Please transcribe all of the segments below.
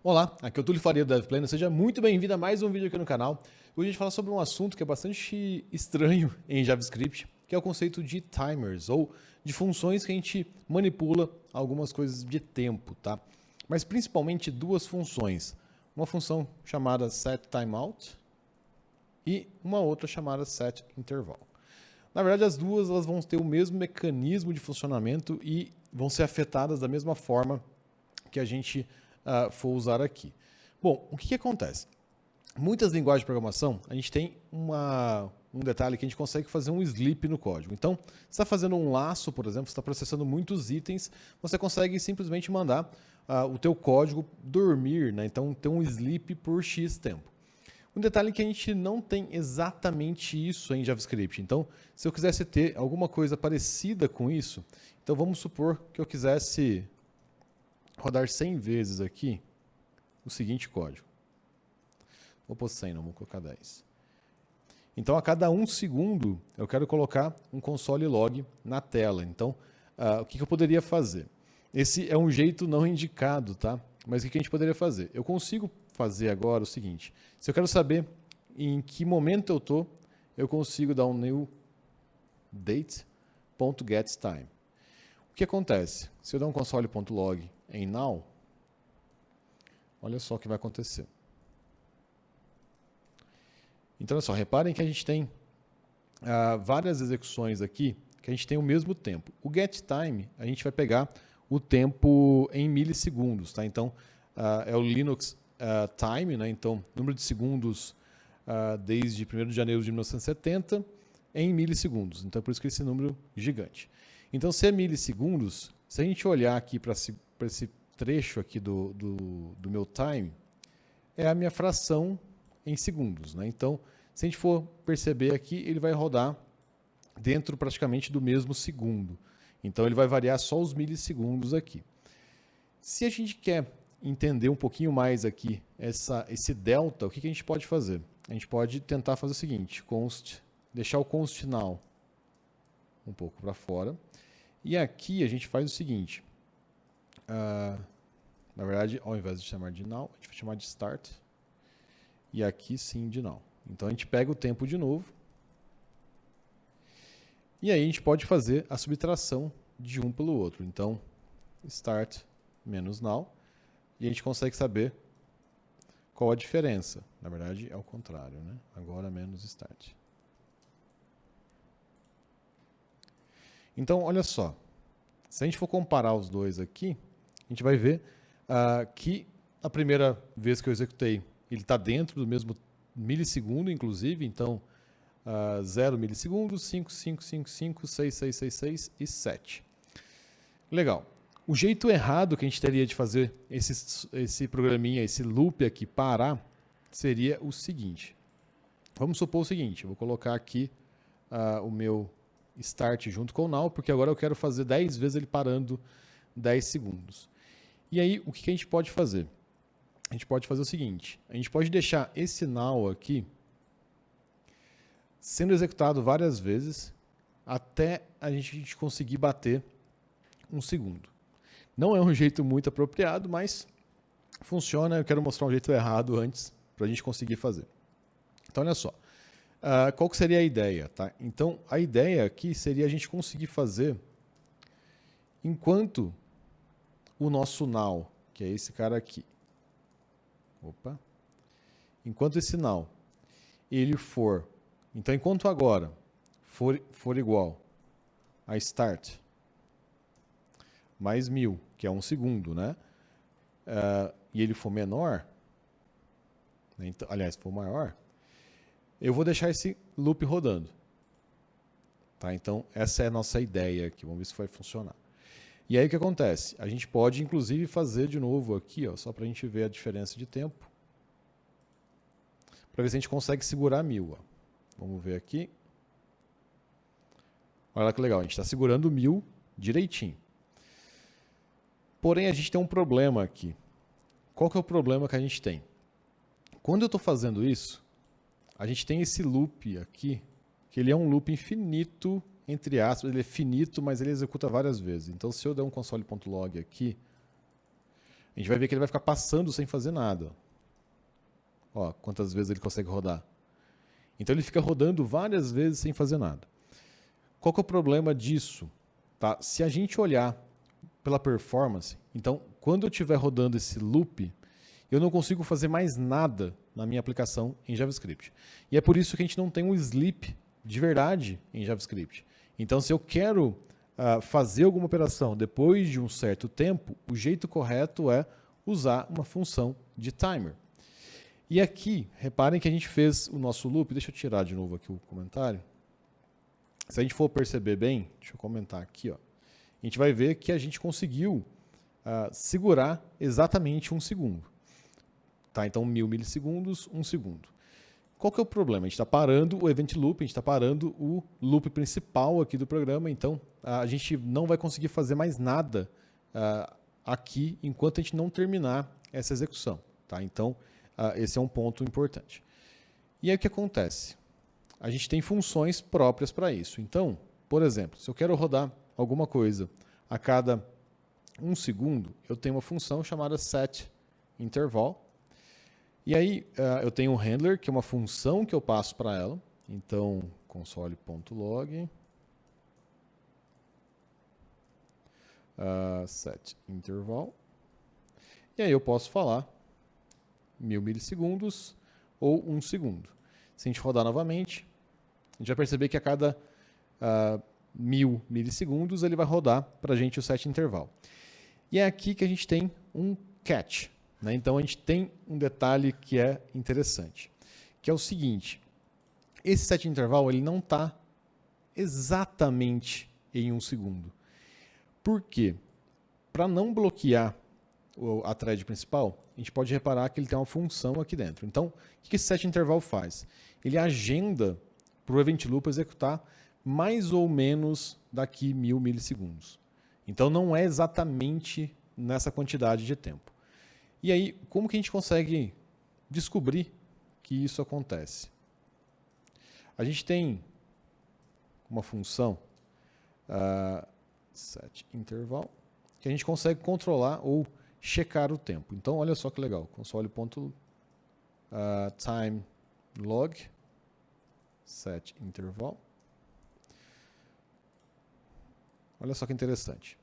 Olá, aqui é o Túlio Faria do DevPlano, seja muito bem-vindo a mais um vídeo aqui no canal. Hoje a gente fala sobre um assunto que é bastante estranho em JavaScript, que é o conceito de timers, ou de funções que a gente manipula algumas coisas de tempo, tá? Mas principalmente duas funções, uma função chamada setTimeout e uma outra chamada setInterval. Na verdade, as duas elas vão ter o mesmo mecanismo de funcionamento e vão ser afetadas da mesma forma que a gente for usar aqui. Bom, o que acontece? Muitas linguagens de programação, a gente tem um detalhe que a gente consegue fazer um sleep no código. Então, você está fazendo um laço, por exemplo, você está processando muitos itens, você consegue simplesmente mandar o teu código dormir, né? Então, ter um sleep por X tempo. Um detalhe é que a gente não tem exatamente isso em JavaScript. Então, se eu quisesse ter alguma coisa parecida com isso, então vamos supor que eu quisesse rodar 100 vezes aqui o seguinte código. Vou pôr 100, não vou colocar 10. Então, a cada 1 segundo, eu quero colocar um console log na tela. Então, o que eu poderia fazer? Esse é um jeito não indicado, tá? Mas o que a gente poderia fazer? Eu consigo fazer agora o seguinte. Se eu quero saber em que momento eu estou, eu consigo dar um new date.getTime. O que acontece? Se eu der um console.log em now, olha só o que vai acontecer. Então, olha só, reparem que a gente tem várias execuções aqui que a gente tem o mesmo tempo. O getTime, a gente vai pegar o tempo em milissegundos, tá? Então, é o Linux time, né? Então, número de segundos desde 1º de janeiro de 1970 em milissegundos. Então, é por isso que esse número é gigante. Então, se é milissegundos, se a gente olhar aqui para esse trecho aqui do meu time, é a minha fração em segundos, né? Então, se a gente for perceber aqui, ele vai rodar dentro praticamente do mesmo segundo. Então, ele vai variar só os milissegundos aqui. Se a gente quer entender um pouquinho mais aqui esse delta, o que a gente pode fazer? A gente pode tentar fazer o seguinte, deixar o const now um pouco para fora. E aqui a gente faz o seguinte, na verdade, ao invés de chamar de now, a gente vai chamar de start. E aqui sim de now. Então a gente pega o tempo de novo. E aí a gente pode fazer a subtração de um pelo outro. Então, start menos now. E a gente consegue saber qual a diferença. Na verdade, é o contrário, né? Agora menos start. Então, olha só. Se a gente for comparar os dois aqui, a gente vai ver que a primeira vez que eu executei, ele está dentro do mesmo milissegundo, inclusive. Então, 0 milissegundos, 5, 5, 5, 5, 6, 6, 6, 6 e 7. Legal. O jeito errado que a gente teria de fazer esse programinha, esse loop aqui parar, seria o seguinte. Vamos supor o seguinte, eu vou colocar aqui o meu start junto com o now, porque agora eu quero fazer 10 vezes ele parando 10 segundos. E aí, o que a gente pode fazer? A gente pode fazer o seguinte, a gente pode deixar esse now aqui sendo executado várias vezes até a gente conseguir bater 1 segundo. Não é um jeito muito apropriado, mas funciona. Eu quero mostrar um jeito errado antes para a gente conseguir fazer. Então, olha só. Qual que seria a ideia? Tá? Então, a ideia aqui seria a gente conseguir fazer enquanto o nosso now, que é esse cara aqui, enquanto esse now, ele for, então enquanto agora for igual a start mais 1000, que é 1 segundo, né? E ele for menor, né? Então, aliás, for maior, eu vou deixar esse loop rodando. Tá? Então, essa é a nossa ideia aqui. Vamos ver se vai funcionar. E aí, o que acontece? A gente pode, inclusive, fazer de novo aqui, ó, só para a gente ver a diferença de tempo, para ver se a gente consegue segurar 1000. Ó. Vamos ver aqui. Olha que legal, a gente está segurando 1000 direitinho. Porém, a gente tem um problema aqui. Qual que é o problema que a gente tem? Quando eu estou fazendo isso, a gente tem esse loop aqui, que ele é um loop infinito, entre aspas, ele é finito, mas ele executa várias vezes. Então, se eu der um console.log aqui, a gente vai ver que ele vai ficar passando sem fazer nada. Ó, quantas vezes ele consegue rodar. Então ele fica rodando várias vezes sem fazer nada. Qual que é o problema disso? Tá? Se a gente olhar pela performance, então quando eu estiver rodando esse loop, eu não consigo fazer mais nada na minha aplicação em JavaScript. E é por isso que a gente não tem um sleep de verdade em JavaScript. Então, se eu quero fazer alguma operação depois de um certo tempo, o jeito correto é usar uma função de timer. E aqui, reparem que a gente fez o nosso loop. Deixa eu tirar de novo aqui o comentário. Se a gente for perceber bem, deixa eu comentar aqui, ó, a gente vai ver que a gente conseguiu segurar exatamente 1 segundo. Tá? Então, 1000 milissegundos, 1 segundo. Qual que é o problema? A gente está parando o event loop, a gente está parando o loop principal aqui do programa, então a gente não vai conseguir fazer mais nada aqui enquanto a gente não terminar essa execução. Tá? Então, esse é um ponto importante. E aí o que acontece? A gente tem funções próprias para isso. Então, por exemplo, se eu quero rodar alguma coisa a cada 1 segundo, eu tenho uma função chamada setInterval. E aí eu tenho um handler, que é uma função que eu passo para ela. Então, console.log setInterval. E aí eu posso falar 1000 milissegundos ou 1 segundo. Se a gente rodar novamente, a gente vai perceber que a cada 1000 milissegundos ele vai rodar para a gente o setInterval. E é aqui que a gente tem um catch. Né? Então a gente tem um detalhe que é interessante, que é o seguinte: esse setInterval ele não está exatamente em 1 segundo. Por quê? Para não bloquear a thread principal, a gente pode reparar que ele tem uma função aqui dentro. Então, o que esse setInterval faz? Ele agenda para o event loop executar mais ou menos daqui 1000 milissegundos. Então não é exatamente nessa quantidade de tempo. E aí, como que a gente consegue descobrir que isso acontece? A gente tem uma função setInterval que a gente consegue controlar ou checar o tempo. Então, olha só que legal. Console.timelog setInterval. Olha só que interessante.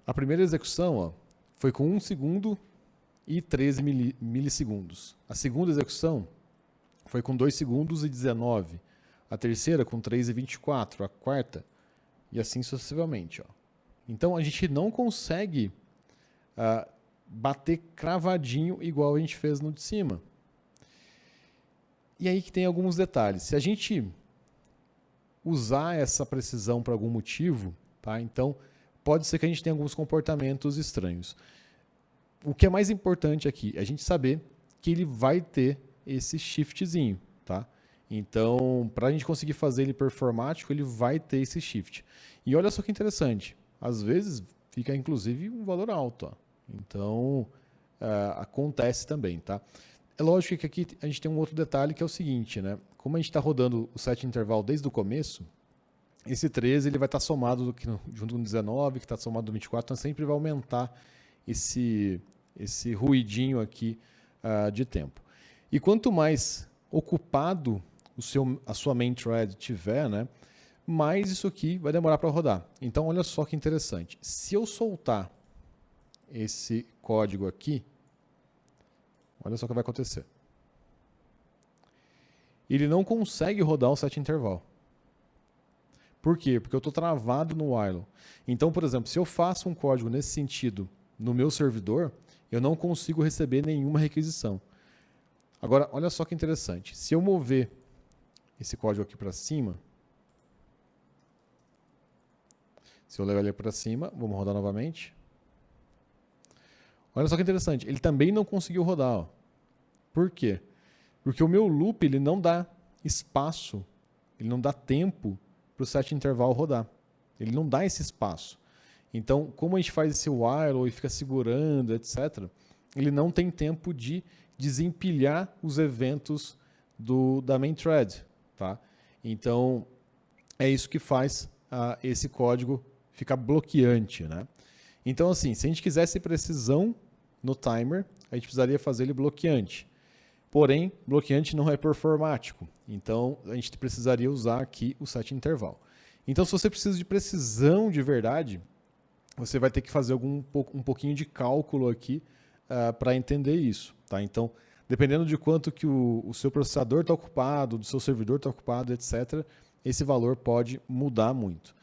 A primeira execução, ó, foi com 1 segundo e 13 milissegundos. A segunda execução foi com 2 segundos e 19. A terceira com 3 e 24. A quarta e assim sucessivamente. Ó. Então a gente não consegue bater cravadinho igual a gente fez no de cima. E aí que tem alguns detalhes. Se a gente usar essa precisão por algum motivo, tá? Então pode ser que a gente tenha alguns comportamentos estranhos. O que é mais importante aqui é a gente saber que ele vai ter esse shiftzinho, tá? Então, para a gente conseguir fazer ele performático, ele vai ter esse shift. E olha só que interessante, às vezes fica inclusive um valor alto. Ó. Então, acontece também, tá? É lógico que aqui a gente tem um outro detalhe que é o seguinte, né? Como a gente está rodando o setInterval desde o começo, esse 13 ele vai estar somado junto com o 19, que está somado do 24, então sempre vai aumentar esse ruidinho aqui de tempo. E quanto mais ocupado a sua main thread tiver, né, mais isso aqui vai demorar para rodar. Então, olha só que interessante. Se eu soltar esse código aqui, olha só o que vai acontecer. Ele não consegue rodar o setInterval. Por quê? Porque eu estou travado no while. Então, por exemplo, se eu faço um código nesse sentido no meu servidor, eu não consigo receber nenhuma requisição. Agora, olha só que interessante. Se eu mover esse código aqui para cima, se eu levar ele para cima, vamos rodar novamente. Olha só que interessante. Ele também não conseguiu rodar. Ó. Por quê? Porque o meu loop ele não dá espaço, ele não dá tempo para o setInterval rodar. Ele não dá esse espaço. Então, como a gente faz esse while e fica segurando, etc., ele não tem tempo de desempilhar os eventos da main thread. Tá? Então, é isso que faz esse código ficar bloqueante. Né? Então, assim, se a gente quisesse precisão no timer, a gente precisaria fazer ele bloqueante. Porém, bloqueante não é performático. Então, a gente precisaria usar aqui o set interval. Então, se você precisa de precisão de verdade, você vai ter que fazer um pouquinho de cálculo aqui para entender isso. Tá? Então, dependendo de quanto que o seu processador está ocupado, do seu servidor está ocupado, etc., esse valor pode mudar muito.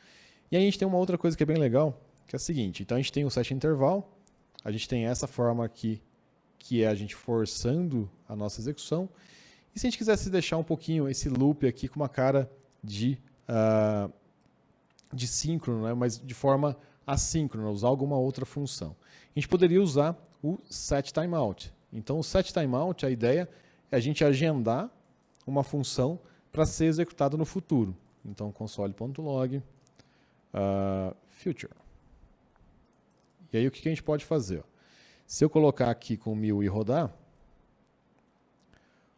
E aí a gente tem uma outra coisa que é bem legal, que é a seguinte. Então, a gente tem o set interval, a gente tem essa forma aqui, que é a gente forçando a nossa execução. E se a gente quisesse deixar um pouquinho esse loop aqui com uma cara de síncrono, né? Mas de forma assíncrona, usar alguma outra função. A gente poderia usar o setTimeout. Então, o setTimeout, a ideia é a gente agendar uma função para ser executada no futuro. Então, console.log future. E aí, o que a gente pode fazer? Se eu colocar aqui com 1000 e rodar,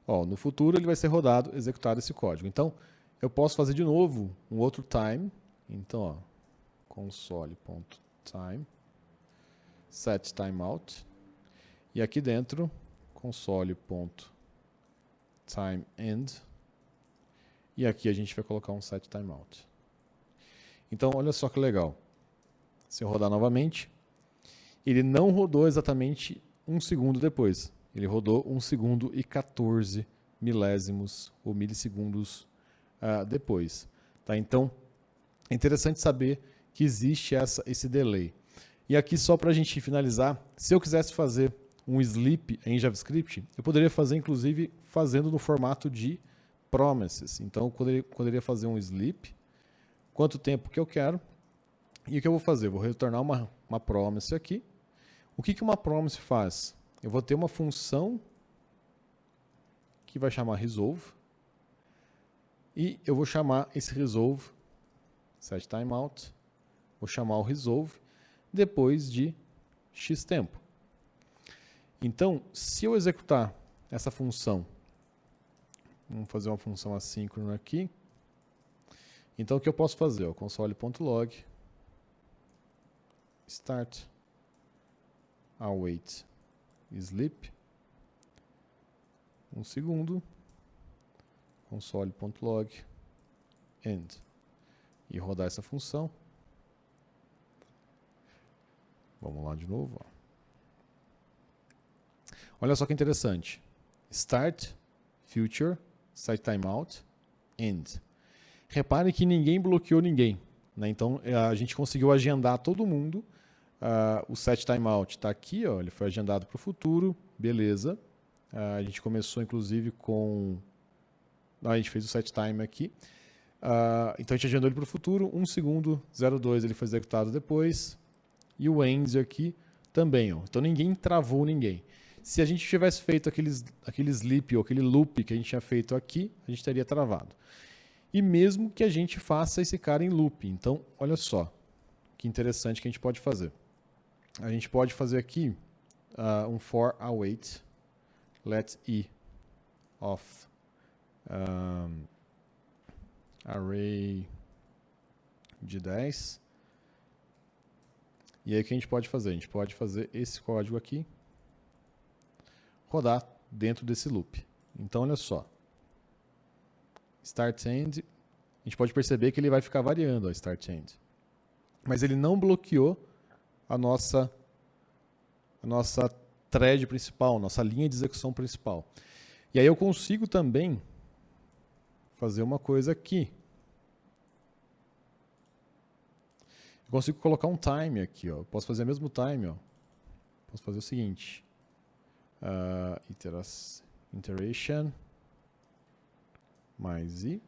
no futuro ele vai ser rodado, executado esse código. Então, eu posso fazer de novo um outro time. Então, console.time, setTimeout. E aqui dentro, console.timeEnd. E aqui a gente vai colocar um setTimeout. Então, olha só que legal. Se eu rodar novamente, ele não rodou exatamente 1 segundo depois. Ele rodou 1 segundo e 14 milésimos ou milissegundos depois. Tá? Então, é interessante saber que existe esse delay. E aqui, só para a gente finalizar, se eu quisesse fazer um sleep em JavaScript, eu poderia fazer, inclusive, fazendo no formato de promises. Então, eu poderia fazer um sleep, quanto tempo que eu quero, e o que eu vou fazer? Eu vou retornar uma promise aqui. O que uma promise faz? Eu vou ter uma função que vai chamar resolve, e eu vou chamar esse resolve setTimeout, vou chamar o resolve depois de x tempo. Então, se eu executar essa função, vamos fazer uma função assíncrona aqui. Então, o que eu posso fazer? Console.log start await sleep 1 segundo, console.log end, e rodar essa função. Vamos lá de novo. Olha só que interessante. Start, future, setTimeout, end. Repare que ninguém bloqueou ninguém. Né? Então, a gente conseguiu agendar todo mundo. O setTimeout está aqui, ele foi agendado para o futuro. Beleza. A gente começou, inclusive, com... a gente fez o setTime aqui. Então, a gente agendou ele para o futuro. 1 segundo, 02, ele foi executado depois. E o end aqui também. Então, ninguém travou ninguém. Se a gente tivesse feito aquele sleep ou aquele loop que a gente tinha feito aqui, a gente teria travado. E mesmo que a gente faça esse cara em loop. Então, olha só que interessante que a gente pode fazer. A gente pode fazer aqui um for await let e of array de 10. E aí o que a gente pode fazer? A gente pode fazer esse código aqui rodar dentro desse loop. Então, olha só. Start end, a gente pode perceber que ele vai ficar variando a start end. Mas ele não bloqueou a nossa thread principal, nossa linha de execução principal. E aí eu consigo também fazer uma coisa aqui. Eu consigo colocar um time aqui. Eu posso fazer o mesmo time. Posso fazer o seguinte. Iteration mais i,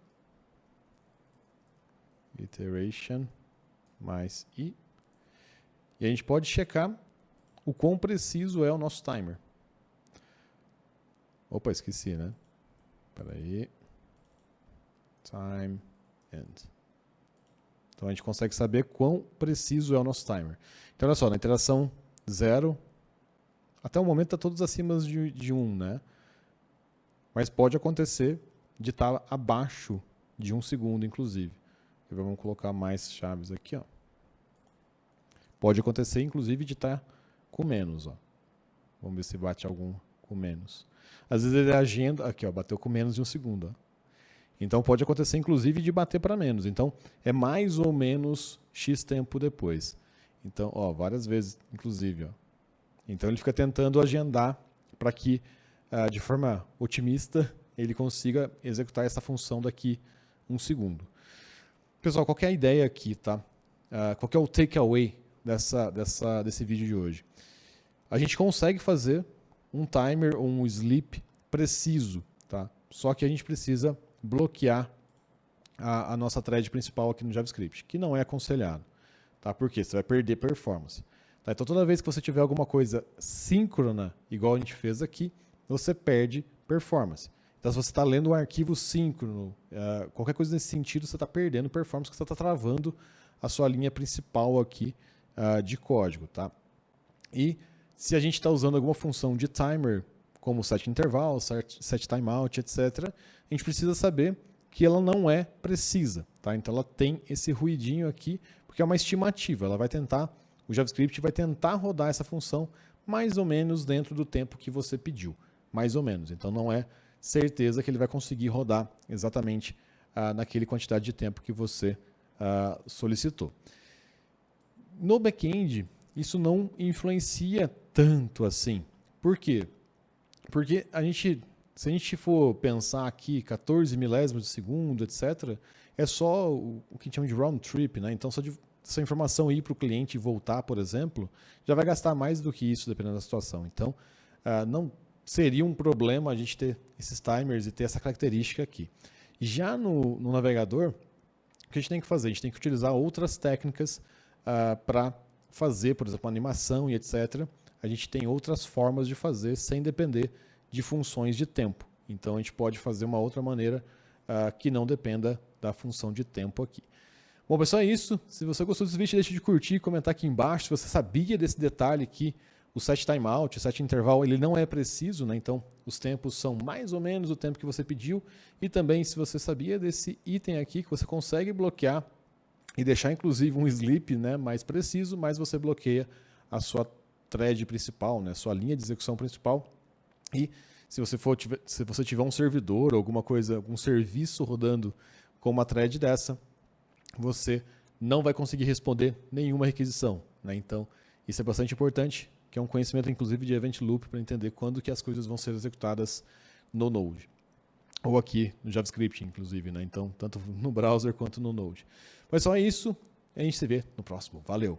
iteration mais i, e a gente pode checar o quão preciso é o nosso timer. Opa, esqueci, né? Espera aí. Time end. Então a gente consegue saber quão preciso é o nosso timer. Então olha só, na iteração 0, até o momento está todos acima de 1, né? Mas pode acontecer de estar abaixo de 1 segundo, inclusive. Vamos colocar mais chaves aqui. Pode acontecer, inclusive, de estar com menos. Ó. Vamos ver se bate algum com menos. Às vezes ele agenda... Aqui, ó, bateu com menos de 1 segundo. Ó. Então pode acontecer, inclusive, de bater para menos. Então é mais ou menos X tempo depois. Então, ó, várias vezes, inclusive. Ó. Então ele fica tentando agendar para que, de forma otimista, ele consiga executar essa função daqui 1 segundo. Pessoal, qual que é a ideia aqui, tá? Qual que é o takeaway desse vídeo de hoje? A gente consegue fazer um timer ou um sleep preciso, tá? Só que a gente precisa bloquear a nossa thread principal aqui no JavaScript, que não é aconselhado, tá? Porque você vai perder performance. Tá? Então toda vez que você tiver alguma coisa síncrona, igual a gente fez aqui, você perde performance. Então se você está lendo um arquivo síncrono, qualquer coisa nesse sentido, você está perdendo performance, porque você está travando a sua linha principal aqui de código. Tá? E se a gente está usando alguma função de timer, como set interval, set timeout, etc., a gente precisa saber que ela não é precisa. Tá? Então ela tem esse ruidinho aqui, porque é uma estimativa. O JavaScript vai tentar rodar essa função mais ou menos dentro do tempo que você pediu. Mais ou menos. Então não é certeza que ele vai conseguir rodar exatamente naquele quantidade de tempo que você solicitou. No back-end, isso não influencia tanto assim. Por quê? Porque se a gente for pensar aqui 14 milésimos de segundo, etc., é só o que a gente chama de round trip, né? Então, só de essa informação ir para o cliente e voltar, por exemplo, já vai gastar mais do que isso, dependendo da situação. Então, não seria um problema a gente ter esses timers e ter essa característica aqui. Já no navegador, o que a gente tem que fazer? A gente tem que utilizar outras técnicas para fazer, por exemplo, animação e etc. A gente tem outras formas de fazer sem depender de funções de tempo. Então, a gente pode fazer uma outra maneira que não dependa da função de tempo aqui. Bom, pessoal, é isso. Se você gostou desse vídeo, deixe de curtir e comentar aqui embaixo se você sabia desse detalhe que o set timeout, o set interval, ele não é preciso, né? Então os tempos são mais ou menos o tempo que você pediu. E também se você sabia desse item aqui que você consegue bloquear e deixar inclusive um sleep, né, mais preciso, mas você bloqueia a sua thread principal, né, sua linha de execução principal. E se você tiver um servidor ou alguma coisa, algum serviço rodando com uma thread dessa, você não vai conseguir responder nenhuma requisição. Né? Então, isso é bastante importante, que é um conhecimento, inclusive, de Event Loop, para entender quando que as coisas vão ser executadas no Node. Ou aqui no JavaScript, inclusive. Né? Então, tanto no browser quanto no Node. Mas só é isso. A gente se vê no próximo. Valeu!